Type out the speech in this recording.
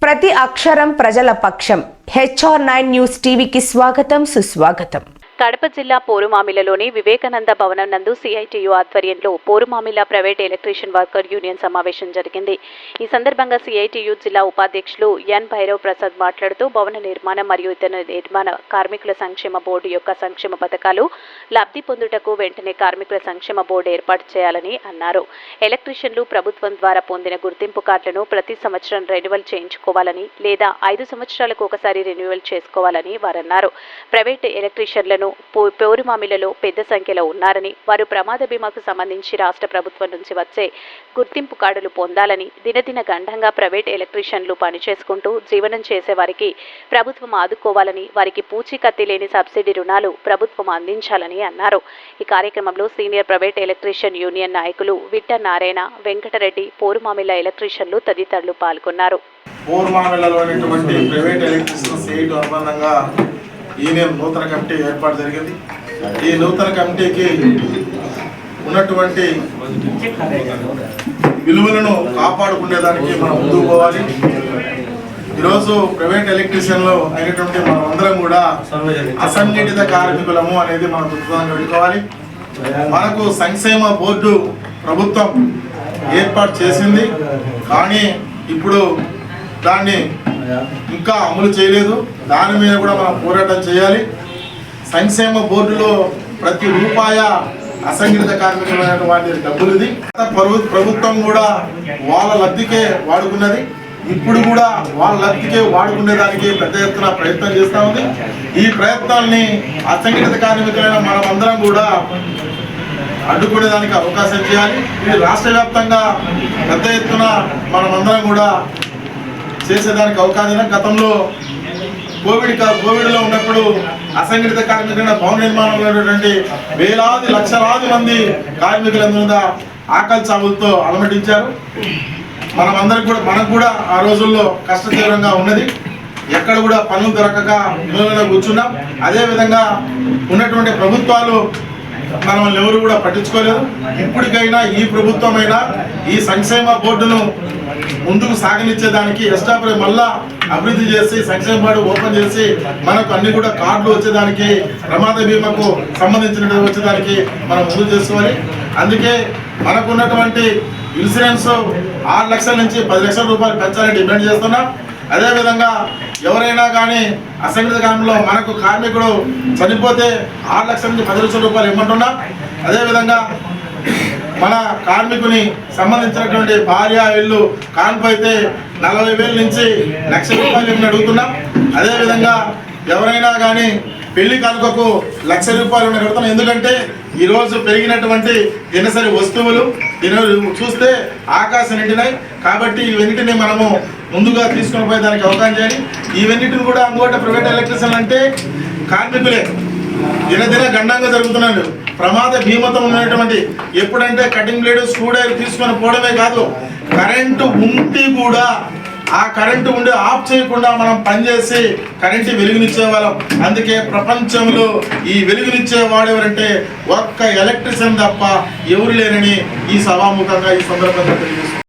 ప్రతి అక్షరం ప్రజల పక్షం. HR9 న్యూస్ టీవీకి స్వాగతం, సుస్వాగతం. కడప జిల్లా పోరుమామిలలోని వివేకానంద భవనం నందు CITU ఆధ్వర్యంలో Porumamilla private electrician worker union సమావేశం జరిగింది. ఈ సందర్భంగా CITU జిల్లా ఉపాధ్యక్షులు ఎన్ భైరవ్ ప్రసాద్ మాట్లాడుతూ భవన నిర్మాణం మరియు ఇతర నిర్మాణ కార్మికుల సంక్షేమ బోర్డు యొక్క సంక్షేమ పథకాలు లబ్ధి పొందుటకు వెంటనే కార్మికుల సంక్షేమ బోర్డు ఏర్పాటు చేయాలని అన్నారు. ఎలక్ట్రీషియన్లు ప్రభుత్వం ద్వారా పొందిన గుర్తింపు కార్డులను ప్రతి సంవత్సరం రెన్యువల్ చేయించుకోవాలని లేదా 5 సంవత్సరాలకు ఒకసారి రెన్యువల్ చేసుకోవాలని వారన్నారు. ప్రైవేట్ ఎలక్ట్రీషియన్లను పోరుమామిలలో పెద్ద సంఖ్యలో ఉన్నారని, వారు ప్రమాద బీమాకు సంబంధించి రాష్ట్ర ప్రభుత్వం నుంచి వచ్చే గుర్తింపు కార్డులు పొందాలని, దినదిన గండంగా ప్రైవేట్ ఎలక్ట్రీషియన్లు పనిచేసుకుంటూ జీవనం చేసే వారికి ప్రభుత్వం ఆదుకోవాలని, వారికి పూచీకత్తి లేని సబ్సిడీ రుణాలు ప్రభుత్వం అందించాలని అన్నారు. ఈ కార్యక్రమంలో సీనియర్ ప్రైవేట్ ఎలక్ట్రీషియన్ యూనియన్ నాయకులు విట్ట నారాయణ, వెంకటరెడ్డి, పోరుమామిల ఎలక్ట్రీషియన్లు తదితరులు పాల్గొన్నారు. యూనియన్ నూతన కమిటీ ఏర్పాటు జరిగింది. ఈ నూతన కమిటీకి ఉన్నటువంటి విలువలను కాపాడుకునేదానికి మనం ముందుకు పోవాలి. ఈరోజు ప్రైవేట్ ఎలక్ట్రీషియన్లు అయినటువంటి మనం అందరం కూడా అసంఘటిత కార్మికులము అనేది మనం గుర్తుగా పెట్టుకోవాలి. మనకు సంక్షేమ బోర్డు ప్రభుత్వం ఏర్పాటు చేసింది, కానీ ఇప్పుడు దాన్ని ఇంకా అమలు చేయలేదు. దాని మీద కూడా మనం పోరాటం చేయాలి. సంక్షేమ బోర్డులో ప్రతి రూపాయ అసంఘటిత కార్మికులైనటువంటి డబ్బులు ఇది. ప్రభుత్వం కూడా వాళ్ళ లబ్ధికే వాడుకున్నది. ఇప్పుడు కూడా వాళ్ళ లబ్ధికే వాడుకునేదానికి పెద్ద ఎత్తున ప్రయత్నం చేస్తూ ఉంది. ఈ ప్రయత్నాల్ని అసంఘటిత కార్మికులైన మనం అందరం కూడా అడ్డుకునేదానికి అవకాశం చేయాలి. ఇది రాష్ట్ర వ్యాప్తంగా పెద్ద ఎత్తున మనమందరం కూడా చేసేదానికి అవకాశం. గతంలో కోవిడ్లో ఉన్నప్పుడు అసంఘటిత కార్మికులైన భవన నిర్మాణంలో ఉన్నటువంటి వేలాది లక్షలాది మంది కార్మికులందరూ ఆకలి చావులతో అలమటించారు. మనకు కూడా ఆ రోజుల్లో కష్టతీవ్రంగా ఉన్నది. ఎక్కడ కూడా పనులు దొరకక ఇళ్ళలో కూర్చున్నాం. అదేవిధంగా ఉన్నటువంటి ప్రభుత్వాలు మనల్ని ఎవరు కూడా పట్టించుకోలేదు. ఇప్పటికైనా ఈ ప్రభుత్వమైనా ఈ సంక్షేమ బోర్డును ముందుకు సాగనిచ్చేదానికి ఎస్టాబ్లి మళ్ళా అభివృద్ధి చేసి సంక్షేమ బోర్డు ఓపెన్ చేసి మనకు అన్ని కూడా కార్డులు వచ్చేదానికి, ప్రమాద బీమాకు సంబంధించిన వచ్చేదానికి మనం ముందు చేసుకోవాలి. అందుకే మనకు ఉన్నటువంటి ఇన్సూరెన్స్ 6 లక్షల నుంచి 10 లక్షల రూపాయలు పెంచాలని డిమాండ్ చేస్తున్నాం. అదేవిధంగా ఎవరైనా కానీ అసంఘటిత కార్మికుల్లో మనకు కార్మికుడు చనిపోతే 6 లక్షల నుంచి 10 లక్షల రూపాయలు ఇవ్వమంటున్నాం. అదేవిధంగా మన కార్మికుని సంబంధించినటువంటి భార్య ఇల్లు కాన్పు అయితే 40,000 నుంచి 1,00,000 రూపాయలు ఇవ్వని అడుగుతున్నాం. అదేవిధంగా ఎవరైనా కానీ పెళ్లి కానుకకు 1,00,000 రూపాయలు అడుగుతున్నాం. ఎందుకంటే ఈరోజు పెరిగినటువంటి దినసరి వస్తువులు చూస్తే ఆకాశం నిండినాయి. కాబట్టి ఇవన్నిటిని మనము ముందుగా తీసుకొని పోయే దానికి అవకాశం చేయాలి. ఇవన్నిటిని కూడా ఇంకోటి ప్రైవేట్ ఎలక్ట్రీషియన్ అంటే కార్మికులే దినదిన గండంగా జరుగుతున్నాడు. ప్రమాద బీమాతో ఉన్నటువంటి ఎప్పుడంటే కటింగ్ బ్లేడ్, స్క్రూ డ్రైవర్ తీసుకొని పోవడమే కాదు, కరెంటు ఉండి కూడా ఆ కరెంటు ఉండి ఆఫ్ చేయకుండా మనం పనిచేసి కరెంటు వెలుగునిచ్చే వాళ్ళం. అందుకే ప్రపంచంలో ఈ వెలుగునిచ్చేవాడు ఎవరంటే ఒక్క ఎలక్ట్రీషియన్ తప్ప ఎవరు లేరని ఈ సభాముఖంగా ఈ సందర్భంగా తెలియజేస్తున్నారు.